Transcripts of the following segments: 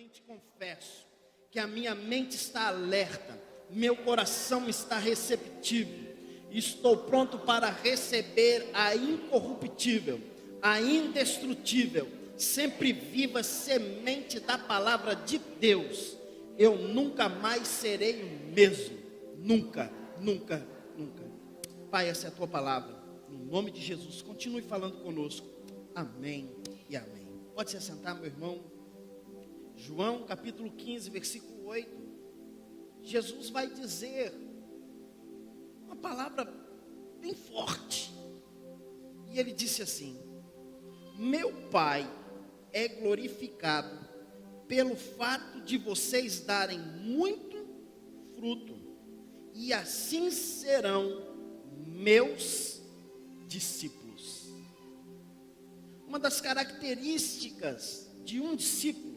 honestamente confesso que a minha mente está alerta, meu coração está receptivo, estou pronto para receber a incorruptível, a indestrutível, sempre viva semente da palavra de Deus. Eu nunca mais serei o mesmo, nunca, nunca, nunca. Pai, essa é a tua palavra, no nome de Jesus, continue falando conosco, amém e amém. Pode se assentar, meu irmão. João capítulo 15, versículo 8, Jesus vai dizer uma palavra bem forte, e ele disse assim: meu Pai é glorificado pelo fato de vocês darem muito fruto, e assim serão meus discípulos. Uma das características de um discípulo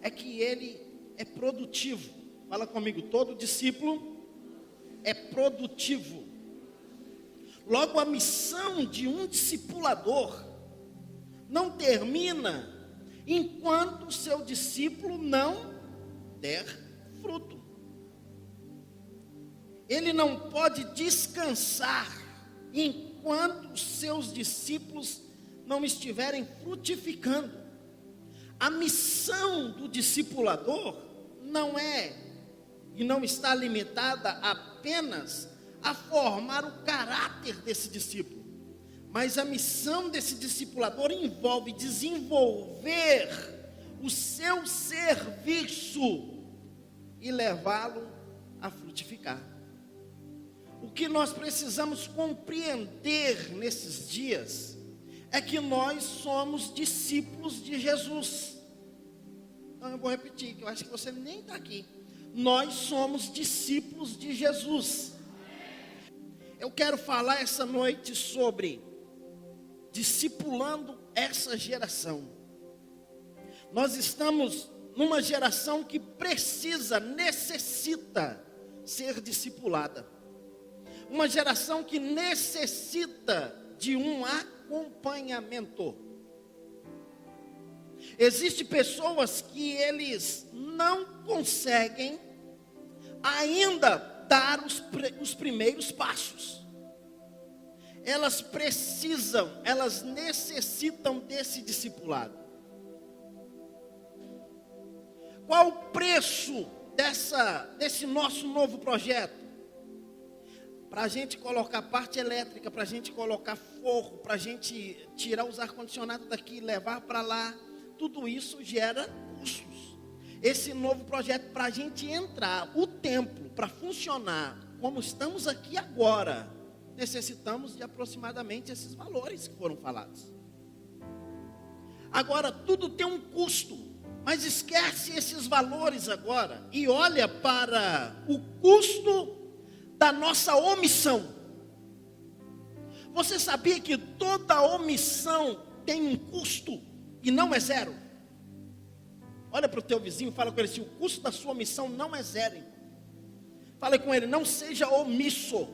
é que ele é produtivo. Fala comigo, todo discípulo é produtivo. Logo, a missão de um discipulador não termina enquanto o seu discípulo não der fruto. Ele não pode descansar enquanto os seus discípulos não estiverem frutificando. A missão do discipulador não é e não está limitada apenas a formar o caráter desse discípulo, mas a missão desse discipulador envolve desenvolver o seu serviço e levá-lo a frutificar. O que nós precisamos compreender nesses dias é que nós somos discípulos de Jesus. Então eu vou repetir, que eu acho que você nem está aqui. Nós somos discípulos de Jesus. Eu quero falar essa noite sobre discipulando essa geração. Nós estamos numa geração que necessita ser discipulada. Uma geração que necessita de um acompanhamento. Existem pessoas que eles não conseguem ainda dar os primeiros passos. Elas necessitam desse discipulado. Qual o preço desse nosso novo projeto? Para a gente colocar parte elétrica, para a gente colocar forro, para a gente tirar os ar-condicionados daqui e levar para lá, tudo isso gera custos. Esse novo projeto, para a gente entrar, o templo, para funcionar como estamos aqui agora, necessitamos de aproximadamente esses valores que foram falados. Agora, tudo tem um custo, mas esquece esses valores agora e olha para o custo da nossa omissão. Você sabia que toda omissão tem um custo e não é zero? Olha para o teu vizinho e fala com ele assim: o custo da sua omissão não é zero. Fala com ele: não seja omisso.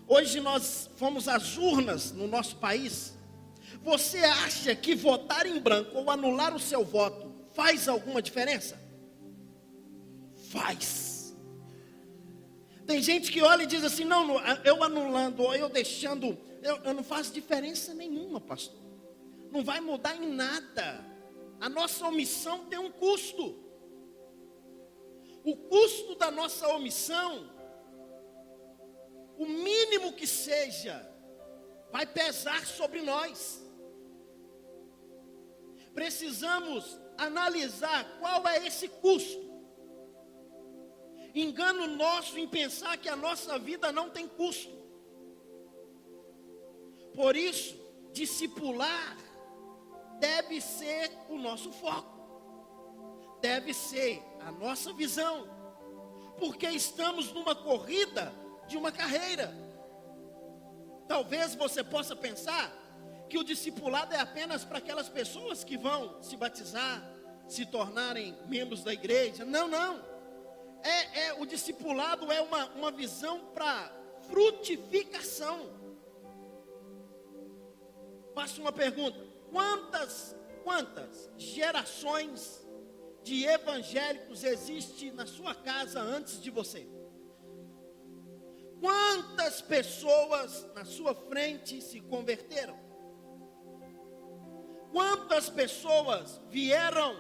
Hoje nós fomos às urnas no nosso país. Você acha que votar em branco ou anular o seu voto faz alguma diferença? Faz. Tem gente que olha e diz assim: não, eu anulando ou eu deixando, eu não faço diferença nenhuma, pastor. Não vai mudar em nada. A nossa omissão tem um custo. O custo da nossa omissão, o mínimo que seja, vai pesar sobre nós. Precisamos analisar qual é esse custo. Engano nosso em pensar que a nossa vida não tem custo. Por isso, discipular deve ser o nosso foco. Deve ser a nossa visão. Porque estamos numa corrida de uma carreira. Talvez você possa pensar que o discipulado é apenas para aquelas pessoas que vão se batizar, se tornarem membros da igreja. Não, não. O discipulado é uma visão para frutificação. Faço uma pergunta: quantas gerações de evangélicos existe na sua casa antes de você? Quantas pessoas na sua frente se converteram? Quantas pessoas vieram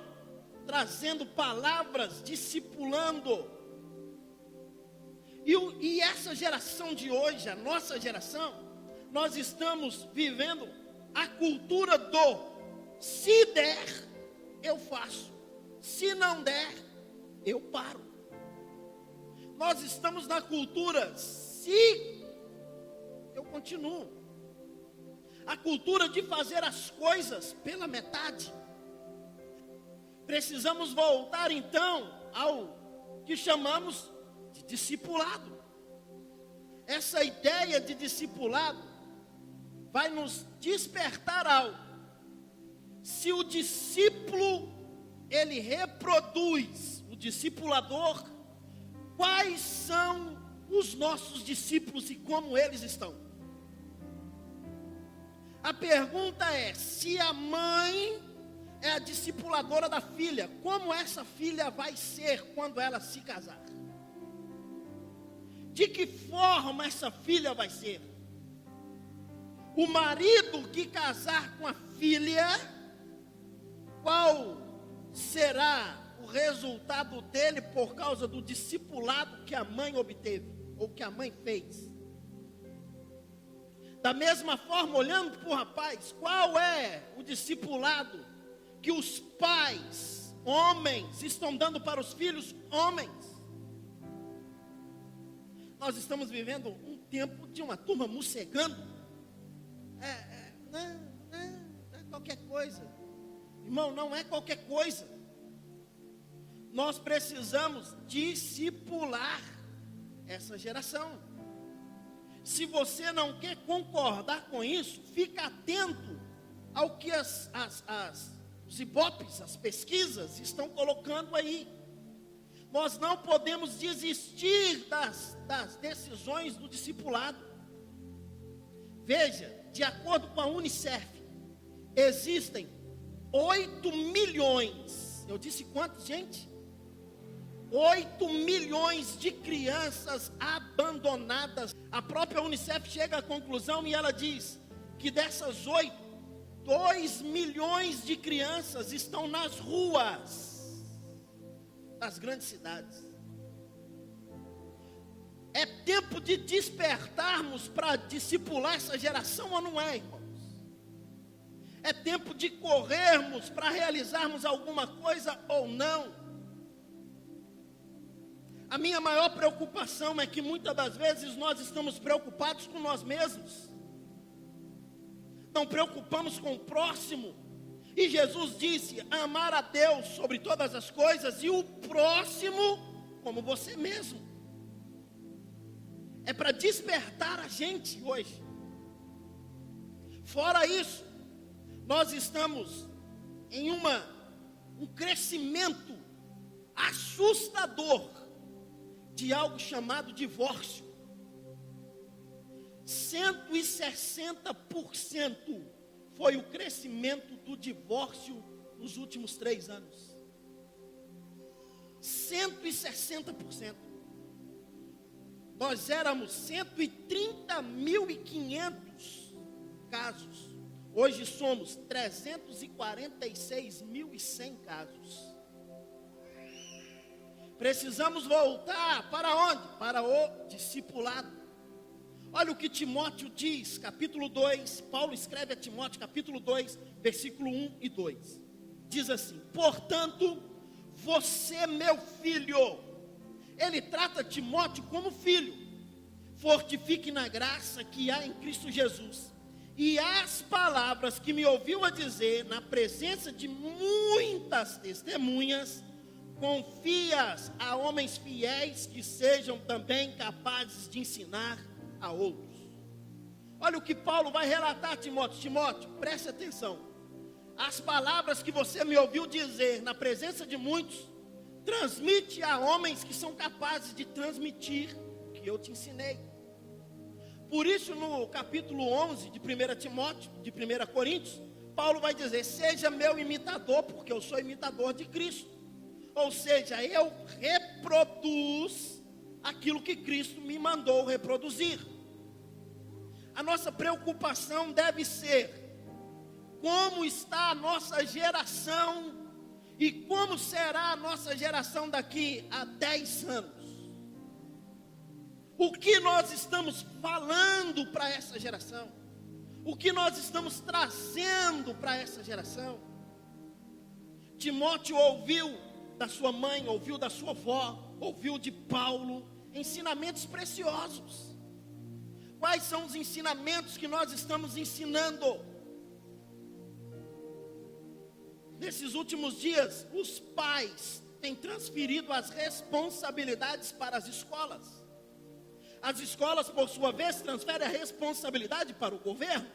trazendo palavras, discipulando? E essa geração de hoje, a nossa geração, nós estamos vivendo a cultura do se der, eu faço. Se não der, eu paro. Nós estamos na cultura se, eu continuo. A cultura de fazer as coisas pela metade. Precisamos voltar então ao que chamamos de discipulado. Essa ideia de discipulado vai nos despertar algo. Se o discípulo, ele reproduz o discipulador, quais são os nossos discípulos e como eles estão? A pergunta é, se a mãe é a discipuladora da filha, como essa filha vai ser quando ela se casar? De que forma essa filha vai ser? O marido que casar com a filha, qual será o resultado dele por causa do discipulado que a mãe obteve, ou que a mãe fez? Da mesma forma, olhando para o rapaz, qual é o discipulado que os pais, homens, estão dando para os filhos, homens? Nós estamos vivendo um tempo de uma turma mocegando. Não é qualquer coisa. Irmão, não é qualquer coisa. Nós precisamos discipular essa geração. Se você não quer concordar com isso, fica atento ao que os ibopes, as pesquisas estão colocando aí. Nós não podemos desistir das decisões do discipulado. Veja, de acordo com a Unicef, existem 8 milhões, eu disse quantos, gente? 8 milhões de crianças abandonadas. A própria Unicef chega à conclusão e ela diz que dessas 8, 2 milhões de crianças estão nas ruas das grandes cidades. É tempo de despertarmos para discipular essa geração ou não é, irmãos? É tempo de corrermos para realizarmos alguma coisa ou não? A minha maior preocupação é que muitas das vezes nós estamos preocupados com nós mesmos. Não preocupamos com o próximo. E Jesus disse, amar a Deus sobre todas as coisas e o próximo como você mesmo. É para despertar a gente hoje. Fora isso, nós estamos em um crescimento assustador de algo chamado divórcio. 160% foi o crescimento do divórcio nos últimos 3 anos. 160%. Nós éramos 130.500 casos. Hoje somos 346.100 casos. Precisamos voltar para onde? Para o discipulado. Olha o que Timóteo diz, capítulo 2, Paulo escreve a Timóteo, capítulo 2, versículo 1 e 2. Diz assim, portanto, você, meu filho, ele trata Timóteo como filho, fortifique na graça que há em Cristo Jesus, e as palavras que me ouviu a dizer, na presença de muitas testemunhas, confia-as a homens fiéis que sejam também capazes de ensinar a outros. Olha o que Paulo vai relatar a Timóteo. Timóteo, preste atenção. As palavras que você me ouviu dizer na presença de muitos, transmite a homens que são capazes de transmitir o que eu te ensinei. Por isso no capítulo 11 de 1 Timóteo, de 1 Coríntios, Paulo vai dizer, seja meu imitador, porque eu sou imitador de Cristo. Ou seja, eu reproduzo aquilo que Cristo me mandou reproduzir. A nossa preocupação deve ser como está a nossa geração e como será a nossa geração daqui a 10 anos. O que nós estamos falando para essa geração? O que nós estamos trazendo para essa geração? Timóteo ouviu da sua mãe, ouviu da sua avó, ouviu de Paulo ensinamentos preciosos. Quais são os ensinamentos que nós estamos ensinando? Nesses últimos dias, os pais têm transferido as responsabilidades para as escolas. As escolas, por sua vez, transferem a responsabilidade para o governo.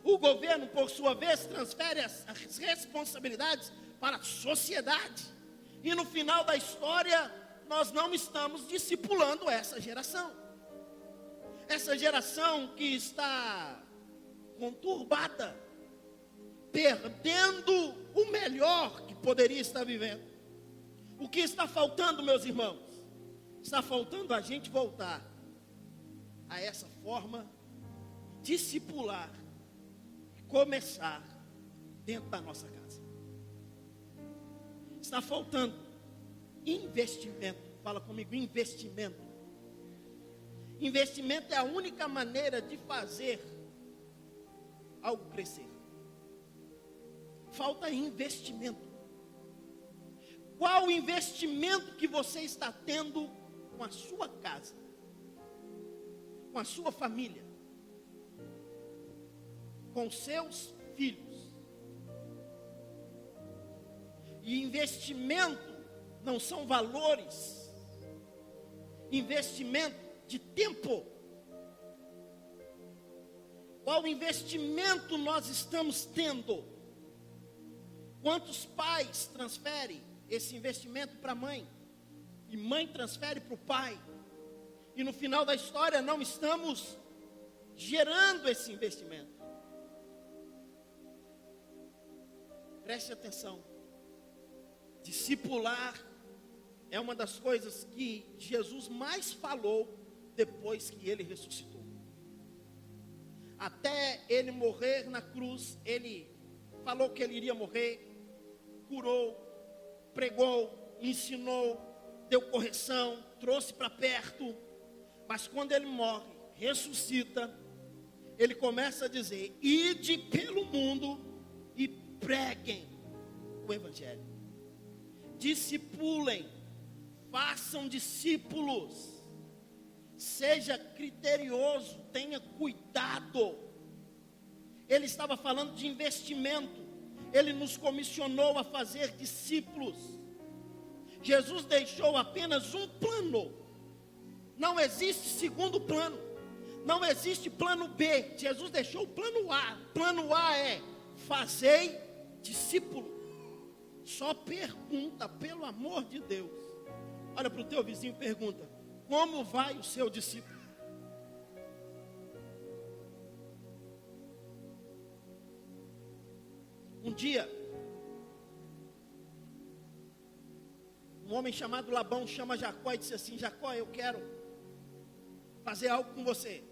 O governo, por sua vez, transfere as responsabilidades para a sociedade. E no final da história, nós não estamos discipulando essa geração. Essa geração que está conturbada, perdendo o melhor que poderia estar vivendo. O que está faltando, meus irmãos? Está faltando a gente voltar a essa forma discipular e começar dentro da nossa casa. Está faltando investimento. Fala comigo, investimento. Investimento é a única maneira de fazer algo crescer. Falta investimento. Qual o investimento que você está tendo com a sua casa, com a sua família, com seus filhos? E investimento não são valores, investimento de tempo. Qual investimento nós estamos tendo? Quantos pais transferem esse investimento para a mãe? E mãe transfere para o pai. E no final da história não estamos gerando esse investimento. Preste atenção. Discipular é uma das coisas que Jesus mais falou depois que ele ressuscitou. Até ele morrer na cruz, ele falou que ele iria morrer, curou, pregou, ensinou, deu correção, trouxe para perto. Mas quando ele morre, ressuscita, ele começa a dizer: ide pelo mundo e preguem o evangelho. Discipulem, façam discípulos. Seja criterioso, tenha cuidado. Ele estava falando de investimento. Ele nos comissionou a fazer discípulos. Jesus deixou apenas um plano. Não existe segundo plano. Não existe plano B. Jesus deixou o plano A. Plano A é: fazei discípulo. Só pergunta, pelo amor de Deus. Olha para o teu vizinho e pergunta: como vai o seu discípulo? Um dia, um homem chamado Labão chama Jacó e disse assim: Jacó, eu quero fazer algo com você.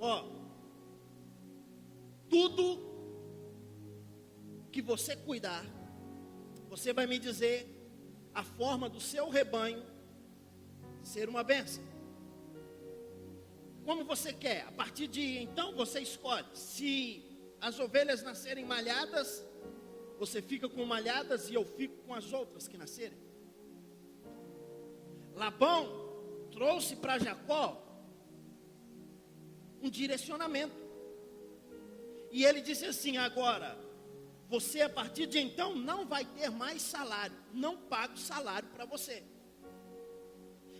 Ó, tudo que você cuidar, você vai me dizer a forma do seu rebanho ser uma bênção. Como você quer? A partir de então você escolhe. Se as ovelhas nascerem malhadas, você fica com malhadas e eu fico com as outras que nascerem. Labão trouxe para Jacó um direcionamento. E ele disse assim: agora, você a partir de então não vai ter mais salário. Não pago salário para você.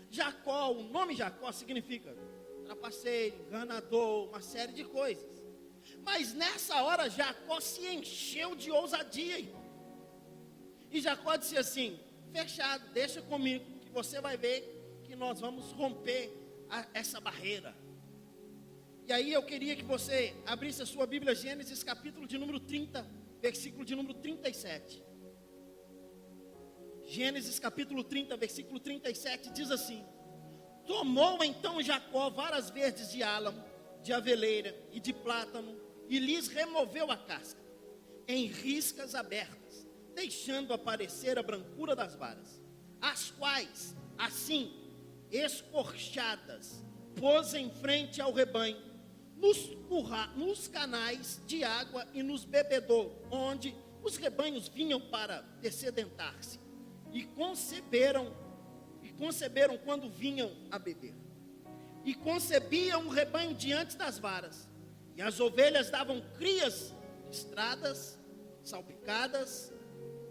Jacó, o nome Jacó significa trapaceiro, enganador, uma série de coisas. Mas nessa hora Jacó se encheu de ousadia, irmão. E Jacó disse assim: fechado, deixa comigo, que você vai ver que nós vamos romper essa barreira. E aí eu queria que você abrisse a sua Bíblia, Gênesis capítulo de número 30, versículo de número 37. Gênesis capítulo 30, versículo 37, diz assim: tomou então Jacó varas verdes de álamo, de aveleira e de plátano, e lhes removeu a casca, em riscas abertas, deixando aparecer a brancura das varas, as quais, assim, escorchadas, pôs em frente ao rebanho, nos canais de água e nos bebedouros, onde os rebanhos vinham para dessedentar-se, e conceberam quando vinham a beber. E concebiam o rebanho diante das varas, e as ovelhas davam crias listradas, salpicadas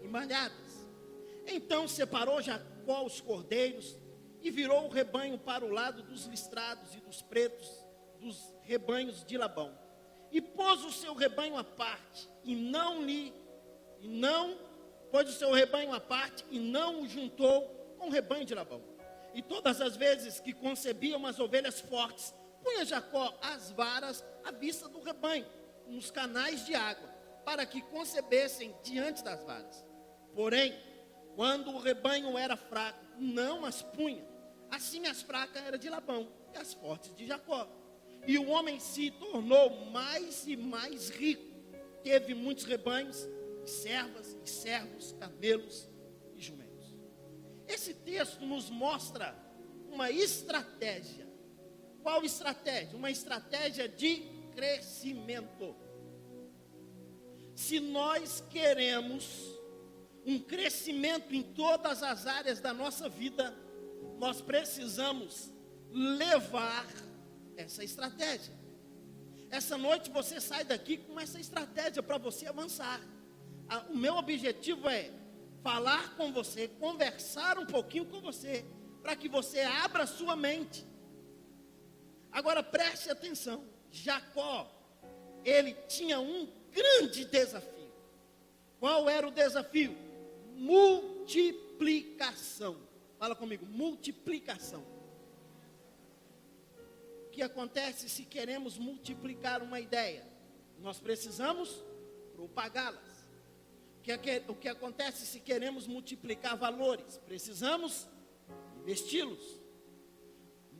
e malhadas. Então separou Jacó os cordeiros e virou o rebanho para o lado dos listrados e dos pretos, dos rebanhos de Labão. E pôs o seu rebanho à parte, e não o juntou com o rebanho de Labão. E todas as vezes que concebiam as ovelhas fortes, punha Jacó as varas à vista do rebanho, nos canais de água, para que concebessem diante das varas. Porém, quando o rebanho era fraco, não as punha. Assim as fracas eram de Labão e as fortes de Jacó. E o homem se tornou mais e mais rico. Teve muitos rebanhos, servas e servos, camelos e jumentos. Esse texto nos mostra uma estratégia. Qual estratégia? Uma estratégia de crescimento. Se nós queremos um crescimento em todas as áreas da nossa vida, nós precisamos levar essa estratégia. Essa noite você sai daqui com essa estratégia para você avançar. O meu objetivo é falar com você, conversar um pouquinho com você, para que você abra a sua mente. Agora preste atenção, Jacó, ele tinha um grande desafio. Qual era o desafio? Multiplicação. Fala comigo, multiplicação. O que acontece se queremos multiplicar uma ideia? Nós precisamos propagá-las. O que acontece se queremos multiplicar valores? Precisamos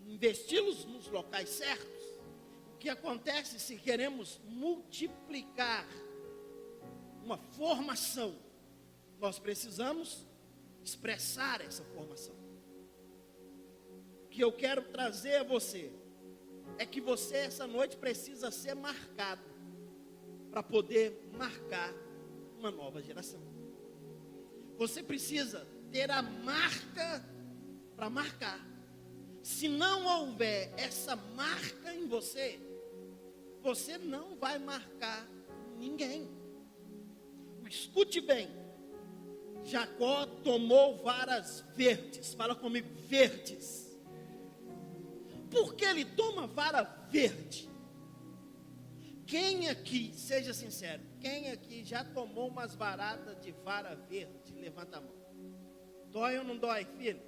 investi-los nos locais certos. O que acontece se queremos multiplicar uma formação? Nós precisamos expressar essa formação. O que eu quero trazer a você é que você essa noite precisa ser marcado para poder marcar uma nova geração. Você precisa ter a marca para marcar. Se não houver essa marca em você, você não vai marcar ninguém. Escute bem. Jacó tomou varas verdes. Fala comigo, verdes. Por que ele toma vara verde? Quem aqui, seja sincero, quem aqui já tomou umas varadas de vara verde? Levanta a mão. Dói ou não dói, filho?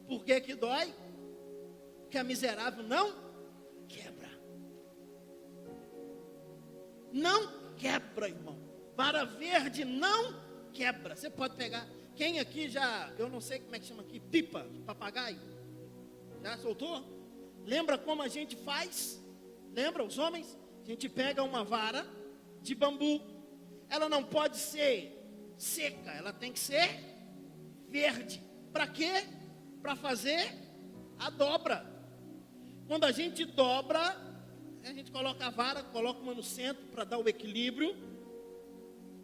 Por que que dói? Porque a miserável não quebra. Não quebra, irmão. Vara verde não quebra. Você pode pegar. Quem aqui já, eu não sei como é que chama aqui, pipa, papagaio? Já soltou? Lembra como a gente faz? Lembra, os homens? A gente pega uma vara de bambu. Ela não pode ser seca, ela tem que ser verde. Para quê? Para fazer a dobra. Quando a gente dobra, a gente coloca a vara, coloca uma no centro para dar o equilíbrio.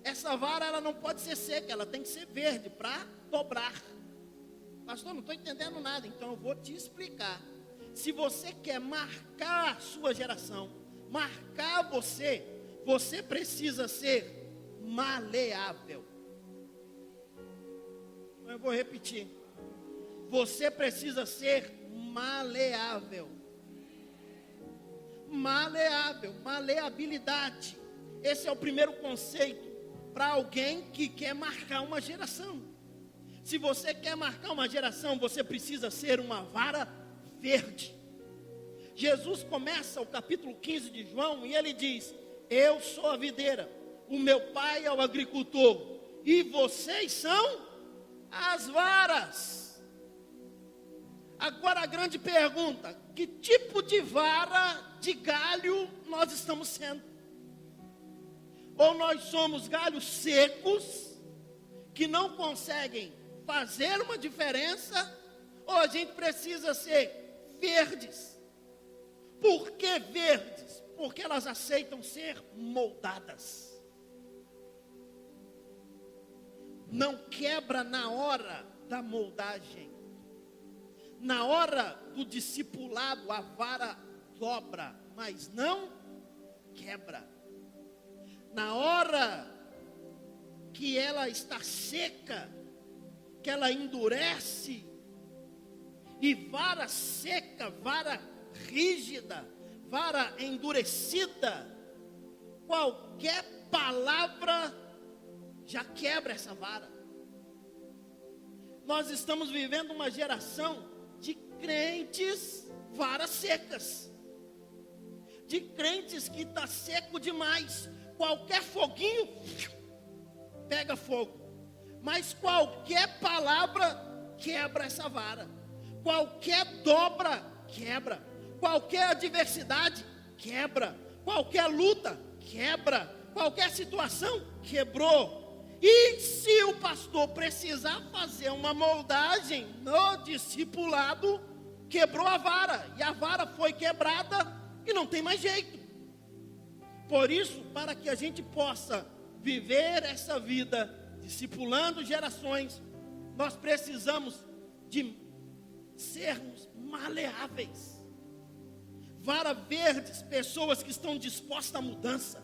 Essa vara ela não pode ser seca, ela tem que ser verde para dobrar. Pastor, não estou entendendo nada, então eu vou te explicar. Se você quer marcar a sua geração, marcar você, você precisa ser maleável. Eu vou repetir. Você precisa ser maleável. Maleável, maleabilidade. Esse é o primeiro conceito para alguém que quer marcar uma geração. Se você quer marcar uma geração, você precisa ser uma vara verde. Jesus começa o capítulo 15 de João e ele diz: eu sou a videira, o meu pai é o agricultor e vocês são as varas. Agora a grande pergunta: que tipo de vara de galho nós estamos sendo? Ou nós somos galhos secos, que não conseguem fazer uma diferença, ou a gente precisa ser verdes. Por que verdes? Porque elas aceitam ser moldadas. Não quebra na hora da moldagem. Na hora do discipulado, a vara dobra, mas não quebra. Na hora que ela está seca, que ela endurece, e vara seca, vara rígida, vara endurecida, qualquer palavra já quebra essa vara. Nós estamos vivendo uma geração de crentes varas secas, de crentes que está seco demais. Qualquer foguinho pega fogo, mas qualquer palavra quebra essa vara, qualquer dobra quebra, qualquer adversidade quebra, qualquer luta quebra, qualquer situação quebrou. E se o pastor precisar fazer uma moldagem no discipulado, quebrou a vara, e a vara foi quebrada e não tem mais jeito. Por isso, para que a gente possa viver essa vida discipulando gerações, nós precisamos de sermos maleáveis. Vara verdes, pessoas que estão dispostas à mudança.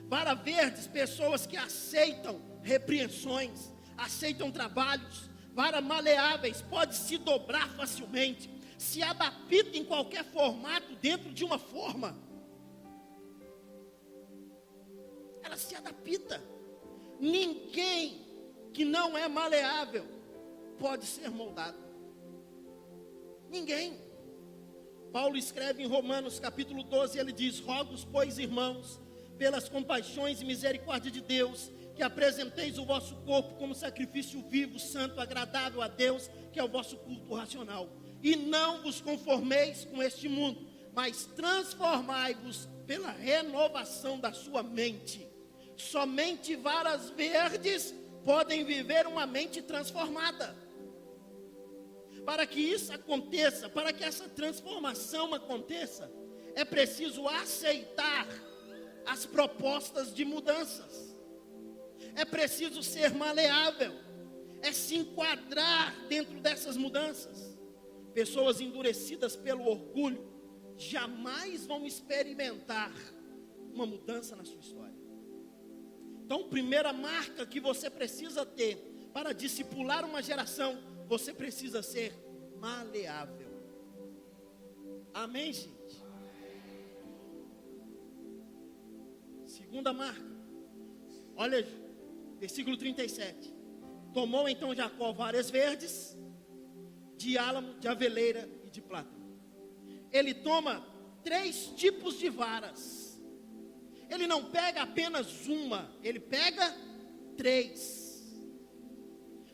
Vara verdes, pessoas que aceitam repreensões, aceitam trabalhos. Vara maleáveis, pode se dobrar facilmente, se adapta em qualquer formato dentro de uma forma. Ela se adapta. Ninguém que não é maleável pode ser moldado. Ninguém. Paulo escreve em Romanos capítulo 12, ele diz: rogo-vos, pois, irmãos, pelas compaixões e misericórdia de Deus, que apresenteis o vosso corpo como sacrifício vivo, santo, agradável a Deus, que é o vosso culto racional. E não vos conformeis com este mundo, mas transformai-vos pela renovação da sua mente. Somente varas verdes podem viver uma mente transformada. Para que isso aconteça, para que essa transformação aconteça, é preciso aceitar as propostas de mudanças. É preciso ser maleável, é se enquadrar dentro dessas mudanças. Pessoas endurecidas pelo orgulho jamais vão experimentar uma mudança na sua história. Então, primeira marca que você precisa ter para discipular uma geração, você precisa ser maleável. Amém, gente? Segunda marca, olha, versículo 37. Tomou então Jacó varas verdes, de álamo, de aveleira e de plátano. Ele toma 3 tipos de varas. Ele não pega apenas uma, ele pega 3.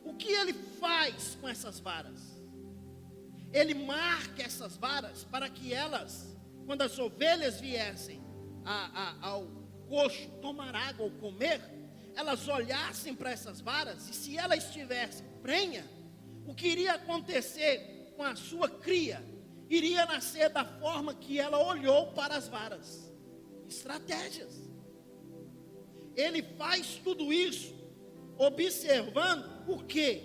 O que ele faz com essas varas? Ele marca essas varas para que elas, quando as ovelhas viessem ao coxo tomar água ou comer, elas olhassem para essas varas, e se ela estivesse prenha, o que iria acontecer com a sua cria, iria nascer da forma que ela olhou para as varas. Estratégias. Ele faz tudo isso observando o quê?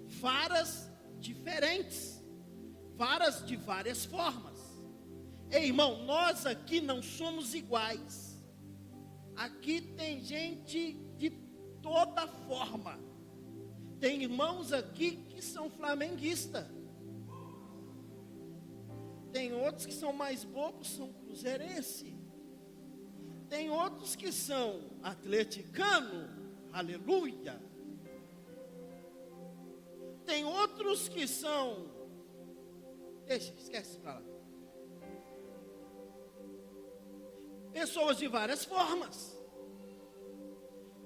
Varas diferentes, varas de várias formas. Ei, irmão, nós aqui não somos iguais. Aqui tem gente de toda forma. Tem irmãos aqui que são flamenguistas. Tem outros que são mais bobos, são cruzeirense. Tem outros que são atleticano, aleluia. Tem outros que são, esquece para lá. Pessoas de várias formas.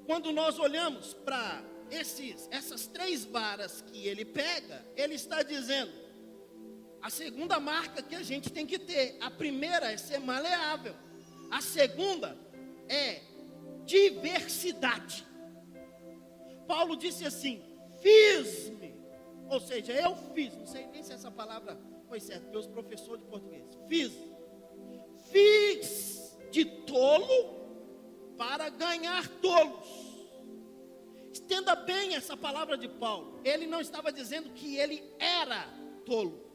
Quando nós olhamos para essas 3 varas que ele pega, ele está dizendo, a segunda marca que a gente tem que ter, a primeira é ser maleável, a segunda é diversidade. Paulo disse assim, fiz-me, ou seja, eu fiz, não sei nem se essa palavra foi certa, meus professores de português, fiz de tolo para ganhar tolos. Entenda bem essa palavra de Paulo, ele não estava dizendo que ele era tolo,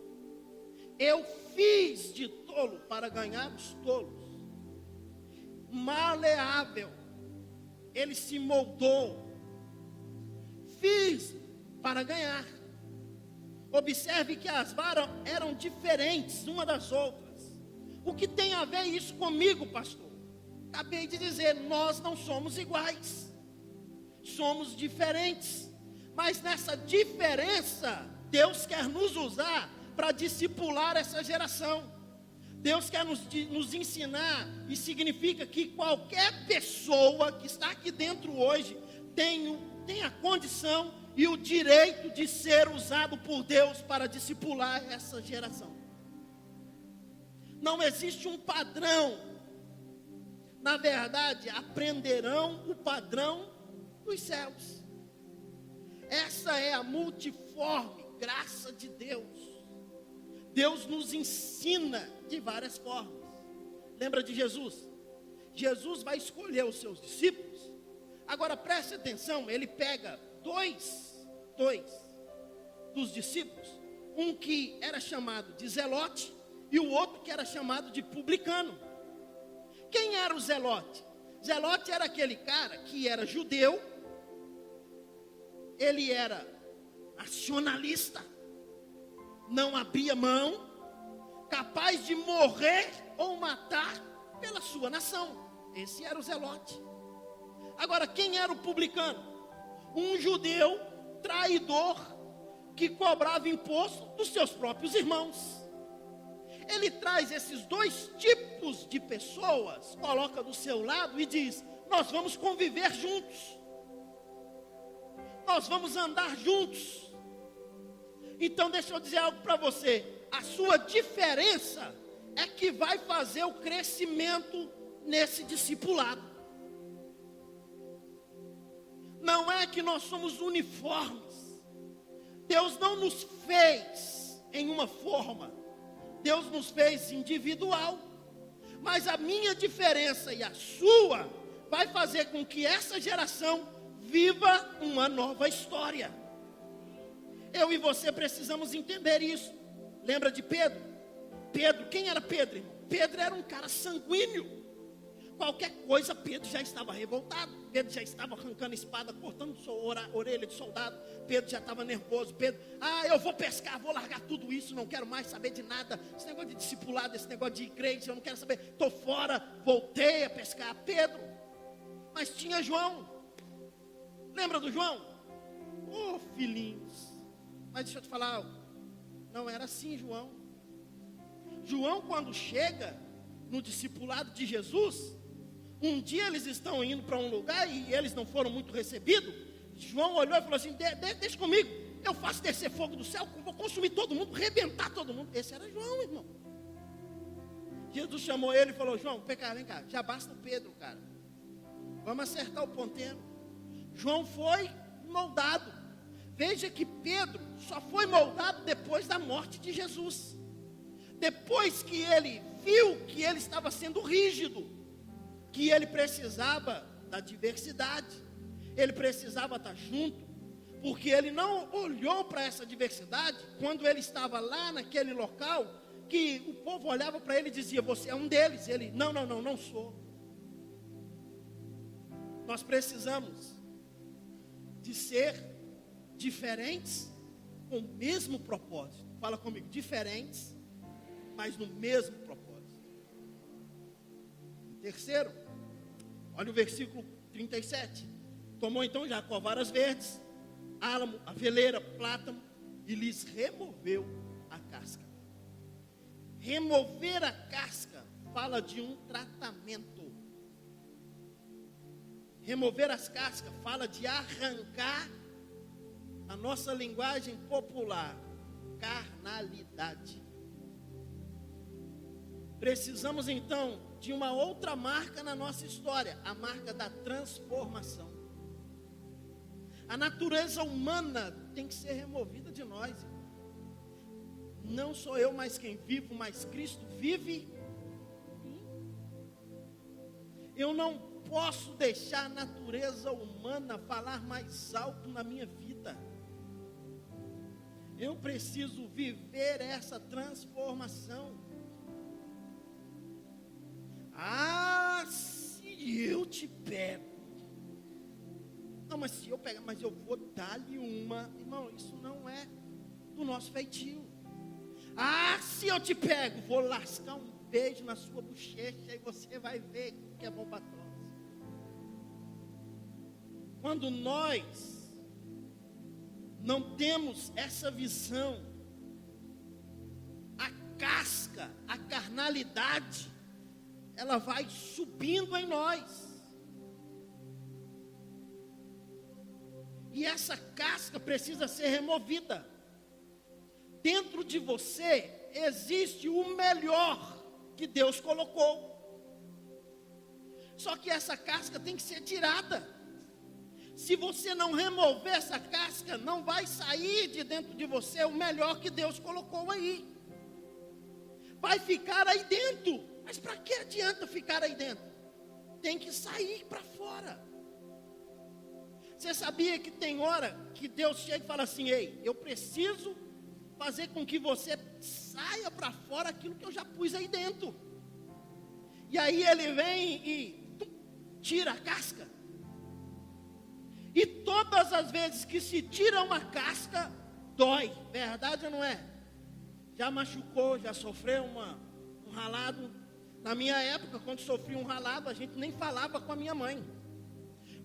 eu fiz de tolo para ganhar os tolos. Maleável, ele se moldou, fiz para ganhar. Observe que as varas eram diferentes uma das outras. O que tem a ver isso comigo, pastor? Acabei de dizer, nós não somos iguais, somos diferentes, mas nessa diferença, Deus quer nos usar para discipular essa geração. Deus quer nos ensinar, e significa que qualquer pessoa que está aqui dentro hoje tem a condição e o direito de ser usado por Deus para discipular essa geração. Não existe um padrão. Na verdade, aprenderão o padrão dos céus. Essa é a multiforme graça de Deus. Deus nos ensina de várias formas. Lembra de Jesus? Jesus vai escolher os seus discípulos. Agora preste atenção, ele pega dois dos discípulos, um que era chamado de Zelote e o outro que era chamado de publicano. Quem era o Zelote? Zelote era aquele cara que era judeu, ele era nacionalista, não abria mão, capaz de morrer ou matar pela sua nação. Esse era o Zelote. Agora, quem era o publicano? Um judeu traidor que cobrava imposto dos seus próprios irmãos. Ele traz esses 2 tipos de pessoas, coloca do seu lado e diz: nós vamos conviver juntos, nós vamos andar juntos. Então deixa eu dizer algo para você, a sua diferença é que vai fazer o crescimento nesse discipulado. Não é que nós somos uniformes. Deus não nos fez em uma forma, Deus nos fez individual. Mas a minha diferença e a sua vai fazer com que essa geração viva uma nova história. Eu e você precisamos entender isso. Lembra de Pedro? Pedro, quem era Pedro, irmão? Pedro era um cara sanguíneo. Qualquer coisa, Pedro já estava revoltado. Pedro já estava arrancando espada, cortando orelha de soldado. Pedro já estava nervoso. Pedro, eu vou pescar, vou largar tudo isso, não quero mais saber de nada. Esse negócio de discipulado, esse negócio de igreja, eu não quero saber. Estou fora, voltei a pescar. Pedro, mas tinha João. Lembra do João? Oh, filhinhos. Mas deixa eu te falar algo. Não era assim, João. João, quando chega no discipulado de Jesus, um dia eles estão indo para um lugar e eles não foram muito recebidos. João olhou e falou assim: deixa comigo, eu faço descer fogo do céu, vou consumir todo mundo, rebentar todo mundo. Esse era João, irmão. Jesus chamou ele e falou: João, vem cá, já basta o Pedro, cara, vamos acertar o ponteiro. João foi moldado. Veja que Pedro só foi moldado depois da morte de Jesus. Depois que ele viu que ele estava sendo rígido, que ele precisava da diversidade, ele precisava estar junto, porque ele não olhou para essa diversidade quando ele estava lá naquele local, que o povo olhava para ele e dizia: você é um deles. Ele: não sou. Nós precisamos de ser diferentes com o mesmo propósito. Fala comigo: diferentes, mas no mesmo propósito. Terceiro, olha o versículo 37. Tomou então Jacó varas verdes, álamo, aveleira, plátano, e lhes removeu a casca. Remover a casca fala de um tratamento. Remover as cascas fala de arrancar a nossa linguagem popular, carnalidade. Precisamos então de uma outra marca na nossa história, a marca da transformação. A natureza humana tem que ser removida de nós. Não sou eu mais quem vivo, mas Cristo vive em mim. Eu não posso deixar a natureza humana falar mais alto na minha vida. Eu preciso viver essa transformação. Ah, se eu te pego. Não, mas se eu pegar, mas eu vou dar-lhe uma. Irmão, isso não é do nosso feitio. Ah, se eu te pego, vou lascar um beijo na sua bochecha e você vai ver que é bom para todos. Quando nós não temos essa visão, a casca, a carnalidade, ela vai subindo em nós. E essa casca precisa ser removida. Dentro de você existe o melhor que Deus colocou. Só que essa casca tem que ser tirada. Se você não remover essa casca, não vai sair de dentro de você o melhor que Deus colocou aí. Vai ficar aí dentro. Mas para que adianta ficar aí dentro? Tem que sair para fora. Você sabia que tem hora que Deus chega e fala assim: ei, eu preciso fazer com que você saia para fora aquilo que eu já pus aí dentro. E aí ele vem e tira a casca. E todas as vezes que se tira uma casca, dói. Verdade ou não é? Já machucou, já sofreu um ralado. Na minha época, quando sofri um ralado, a gente nem falava com a minha mãe.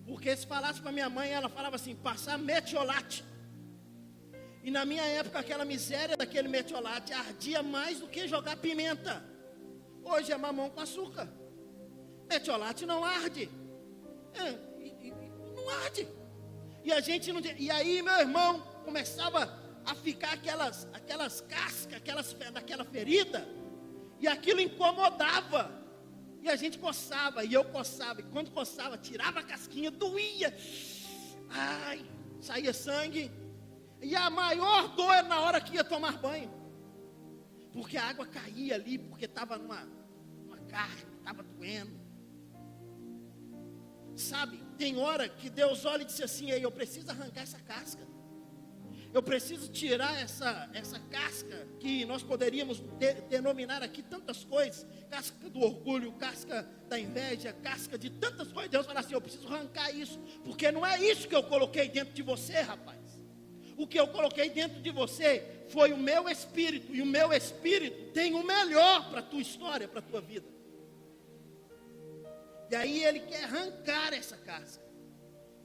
Porque se falasse com a minha mãe, ela falava assim: passar metiolate. E na minha época, aquela miséria daquele metiolate ardia mais do que jogar pimenta. Hoje é mamão com açúcar. Metiolate não arde. Não arde. E a gente não. E aí, meu irmão, começava a ficar aquelas cascas, daquela ferida. E aquilo incomodava. E a gente coçava, e eu coçava. E quando coçava, tirava a casquinha, doía. Ai, saía sangue. E a maior dor era na hora que ia tomar banho. Porque a água caía ali, porque estava numa carne, estava doendo. Sabe, tem hora que Deus olha e diz assim: ei, eu preciso arrancar essa casca. Eu preciso tirar essa casca que nós poderíamos denominar aqui tantas coisas. Casca do orgulho, casca da inveja, casca de tantas coisas. Deus fala assim: eu preciso arrancar isso. Porque não é isso que eu coloquei dentro de você, rapaz. O que eu coloquei dentro de você foi o meu espírito. E o meu espírito tem o melhor para a tua história, para a tua vida. E aí ele quer arrancar essa casca.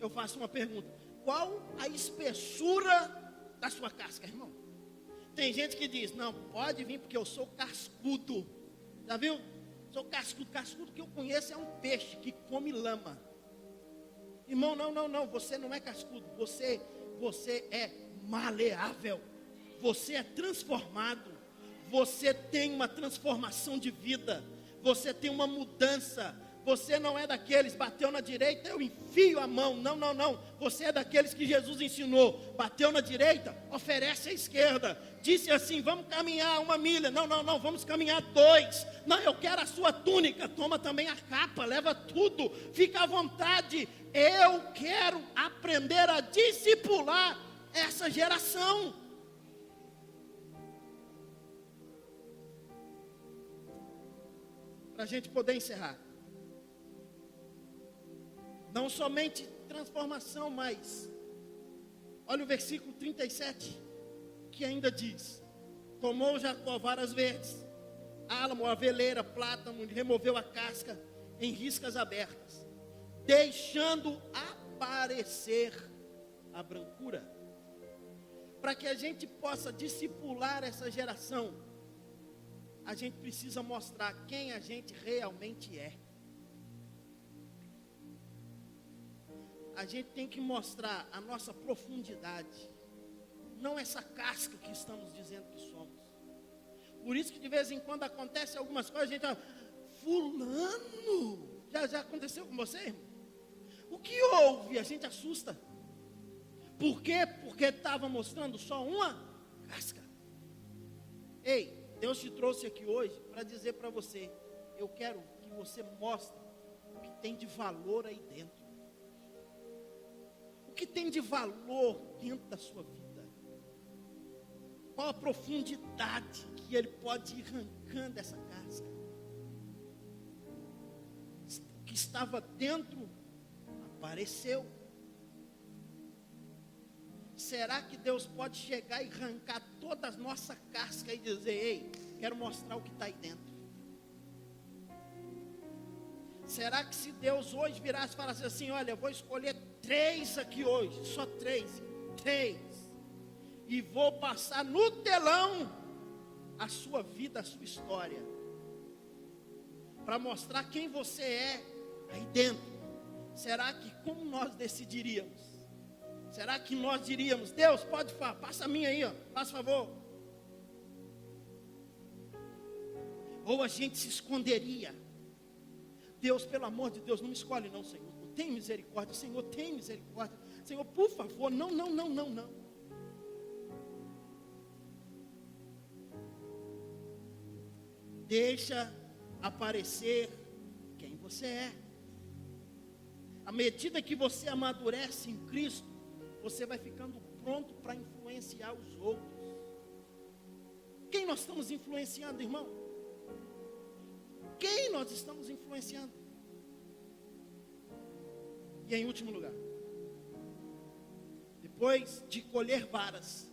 Eu faço uma pergunta: qual a espessura da sua casca, irmão? Tem gente que diz: não, pode vir porque eu sou cascudo. Já viu? Sou cascudo. Cascudo que eu conheço é um peixe que come lama. Irmão, não, você não é cascudo. Você é maleável. Você é transformado. Você tem uma transformação de vida. Você tem uma mudança. Você não é daqueles, bateu na direita, eu enfio a mão. Não. Você é daqueles que Jesus ensinou. Bateu na direita, oferece à esquerda. Disse assim: vamos caminhar 1 milha. Não, vamos caminhar 2. Não, eu quero a sua túnica. Toma também a capa, leva tudo. Fica à vontade. Eu quero aprender a discipular essa geração. Para a gente poder encerrar. Não somente transformação, mas olha o versículo 37, que ainda diz: tomou Jacó varas verdes, álamo, aveleira, plátano, removeu a casca em riscas abertas, deixando aparecer a brancura. Para que a gente possa discipular essa geração, a gente precisa mostrar quem a gente realmente é. A gente tem que mostrar a nossa profundidade. não essa casca que estamos dizendo que somos. Por isso que de vez em quando acontece algumas coisas, a gente fala, fulano, já aconteceu com você, irmão? O que houve? A gente assusta. Por quê? Porque estava mostrando só uma casca. Ei, Deus te trouxe aqui hoje para dizer para você, eu quero que você mostre o que tem de valor aí dentro. O que tem de valor dentro da sua vida. Qual a profundidade que ele pode ir arrancando essa casca. O que estava dentro apareceu. Será que Deus pode chegar e arrancar toda a nossa casca e dizer, ei, quero mostrar o que está aí dentro? Será que se Deus hoje virasse e falasse assim, olha, eu vou escolher 3 aqui hoje, só 3, e vou passar no telão a sua vida, a sua história, para mostrar quem você é aí dentro? Será que como nós decidiríamos? Será que nós diríamos, Deus, pode falar, passa a minha aí, ó, faz favor? Ou a gente se esconderia? Deus, pelo amor de Deus, não me escolhe não, Senhor. Tem misericórdia, Senhor, tem misericórdia. Senhor, por favor, não. Deixa aparecer quem você é. À medida que você amadurece em Cristo, você vai ficando pronto para influenciar os outros. Quem nós estamos influenciando, irmão? Quem nós estamos influenciando? E em último lugar, depois de colher varas,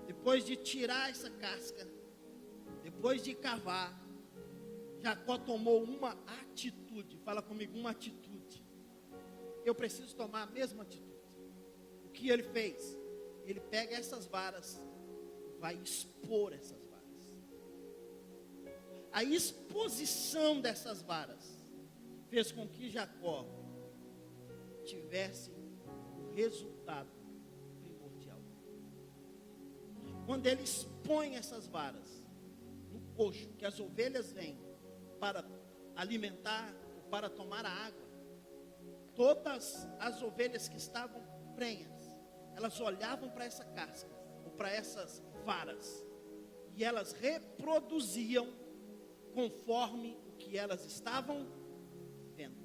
depois de tirar essa casca, depois de cavar, Jacó tomou uma atitude. Fala comigo, uma atitude. Eu preciso tomar a mesma atitude. O que ele fez? Ele pega essas varas, vai expor essas varas. A exposição dessas varas fez com que Jacó tivesse o resultado primordial. Quando ele expõe essas varas no coxo, que as ovelhas vêm para alimentar, para tomar a água, todas as ovelhas que estavam prenhas, elas olhavam para essa casca, ou para essas varas, e elas reproduziam conforme o que elas estavam vendo.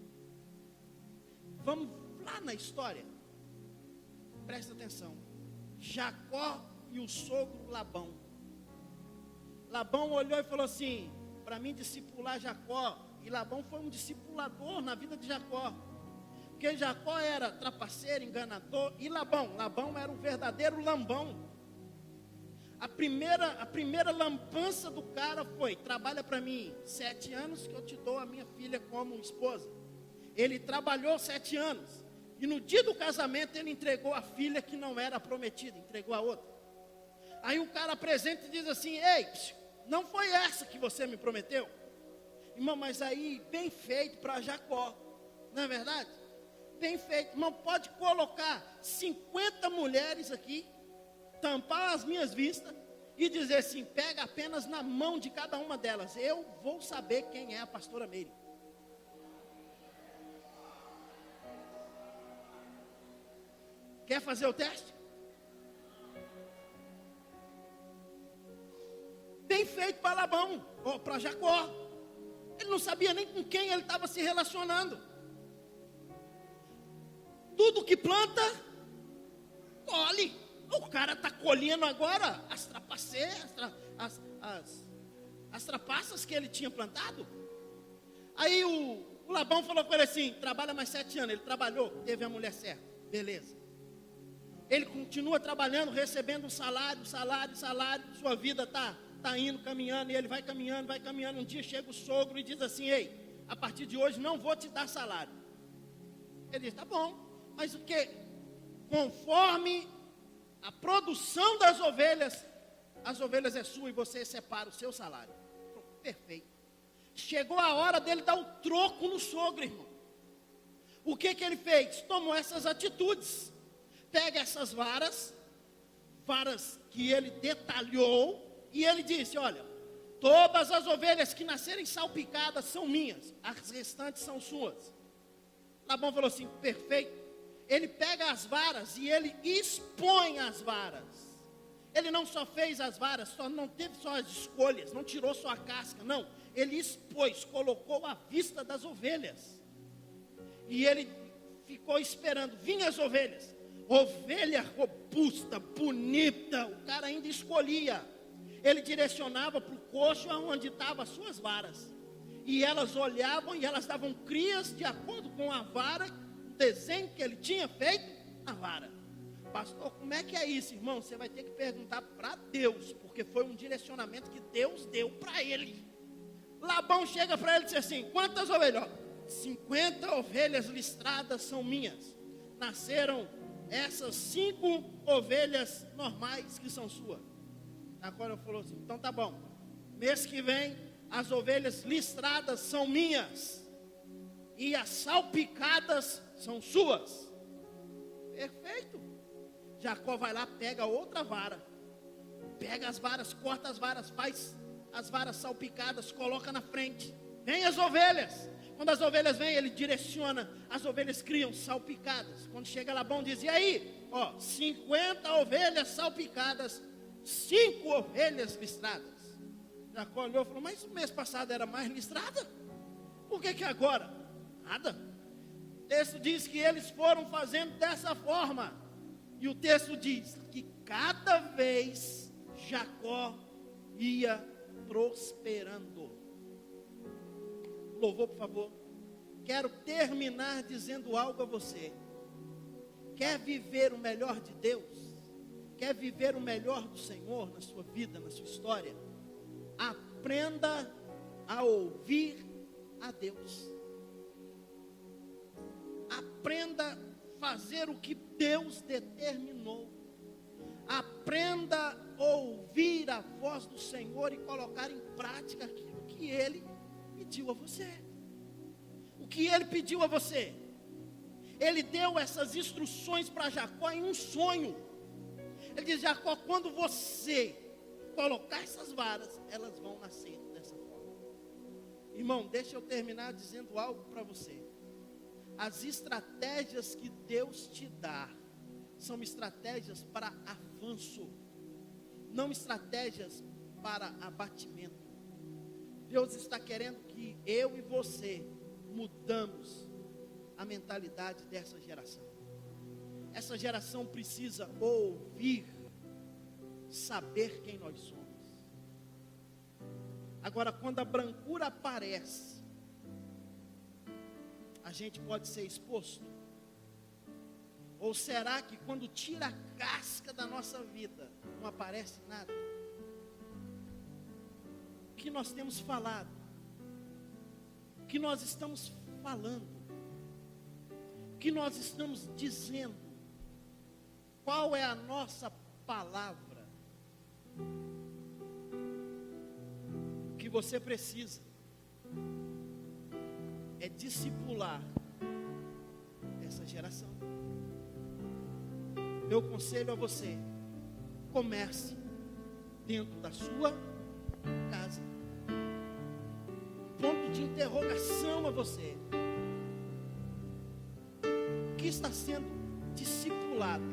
Vamos lá na história, presta atenção. Jacó e o sogro Labão. Labão olhou e falou assim, para mim discipular Jacó, e Labão foi um discipulador na vida de Jacó, porque Jacó era trapaceiro, enganador, e Labão era um verdadeiro lambão. A primeira lambança do cara foi, trabalha para mim 7 anos que eu te dou a minha filha como esposa. Ele trabalhou 7 anos, e no dia do casamento ele entregou a filha que não era prometida, entregou a outra. Aí o cara apresenta e diz assim, ei, não foi essa que você me prometeu? Irmão, mas aí, bem feito para Jacó, não é verdade? Bem feito, irmão, pode colocar 50 mulheres aqui, tampar as minhas vistas e dizer assim, pega apenas na mão de cada uma delas, eu vou saber quem é a pastora Meire. Quer fazer o teste? Bem feito para Labão, ou para Jacó. Ele não sabia nem com quem ele estava se relacionando. Tudo que planta, colhe. O cara está colhendo agora as trapaças que ele tinha plantado. Aí o Labão falou com ele assim, trabalha mais 7 anos. Ele trabalhou, teve a mulher certa, beleza. Ele continua trabalhando, recebendo um salário, sua vida está indo, caminhando, e ele vai caminhando. Um dia chega o sogro e diz assim, ei, a partir de hoje não vou te dar salário. Ele diz, tá bom, mas o que? Conforme a produção das ovelhas, as ovelhas é sua e você separa o seu salário. Perfeito. Chegou a hora dele dar o troco no sogro, irmão. O que ele fez? Tomou essas atitudes. Pega essas varas, varas que ele detalhou, e ele disse: olha, todas as ovelhas que nascerem salpicadas são minhas, as restantes são suas. Labão falou assim: perfeito. Ele pega as varas e ele expõe as varas. Ele não só fez as varas, não teve só as escolhas, não tirou só a casca, não. Ele expôs, colocou à vista das ovelhas. E ele ficou esperando. Vinham as ovelhas, ovelha robusta, bonita, o cara ainda escolhia. Ele direcionava para o coxo onde estavam as suas varas. E elas olhavam e elas davam crias de acordo com a vara, o desenho que ele tinha feito na vara. Pastor, como é que é isso, irmão? Você vai ter que perguntar para Deus, porque foi um direcionamento que Deus deu para ele. Labão chega para ele e diz assim: quantas ovelhas? 50 ovelhas listradas são minhas. Nasceram essas 5 ovelhas normais que são suas. Agora eu falou assim: então tá bom, mês que vem as ovelhas listradas são minhas e as salpicadas são suas. Perfeito. Jacó vai lá, pega outra vara, pega as varas, corta as varas, faz as varas salpicadas, coloca na frente. Vem as ovelhas. Quando as ovelhas vêm, ele direciona, as ovelhas criam salpicadas. Quando chega Labão, diz: e aí, 50 ovelhas salpicadas, 5 ovelhas listradas. Jacó olhou e falou: mas o mês passado era mais listrada? Por que agora? Nada. O texto diz que eles foram fazendo dessa forma. E o texto diz que cada vez Jacó ia prosperando. Louvor, por favor. Quero terminar dizendo algo a você. Quer viver o melhor de Deus? Quer viver o melhor do Senhor na sua vida, na sua história? Aprenda a ouvir a Deus. Aprenda a fazer o que Deus determinou. Aprenda a ouvir a voz do Senhor e colocar em prática aquilo que Ele pediu a você. O que Ele pediu a você? Ele deu essas instruções para Jacó em um sonho. Ele diz: Jacó, quando você colocar essas varas, elas vão nascer dessa forma. Irmão, deixa eu terminar dizendo algo para você. As estratégias que Deus te dá são estratégias para avanço, não estratégias para abatimento. Deus está querendo que eu e você mudamos a mentalidade dessa geração. Essa geração precisa ouvir, saber quem nós somos. Agora, quando a brancura aparece, a gente pode ser exposto? Ou será que quando tira a casca da nossa vida, não aparece nada? O que nós temos falado? O que nós estamos falando? O que nós estamos dizendo? Qual é a nossa palavra? O que você precisa é discipular essa geração. Meu conselho a você: comece dentro da sua casa. Ponto de interrogação a você: o que está sendo discipulado?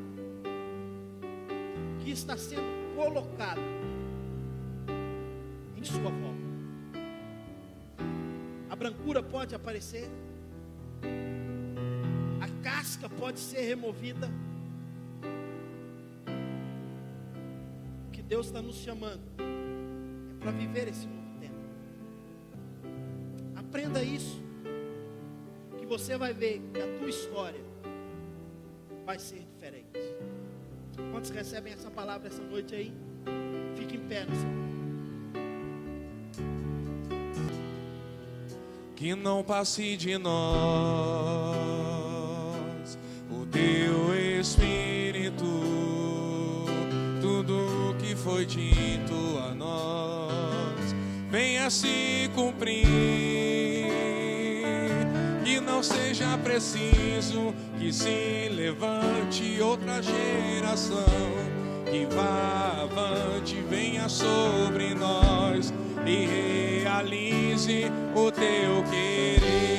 O que está sendo colocado em sua volta? A brancura pode aparecer, a casca pode ser removida. O que Deus está nos chamando é para viver esse novo tempo. Aprenda isso, que você vai ver que a tua história vai ser diferente. Quantos recebem essa palavra essa noite aí? Fique em pé, Senhor. Que não passe de nós o teu Espírito, tudo que foi dito a nós venha se cumprir. Que não seja preciso que se levante outra geração que vá avante, venha sobre nós e realize o teu querer.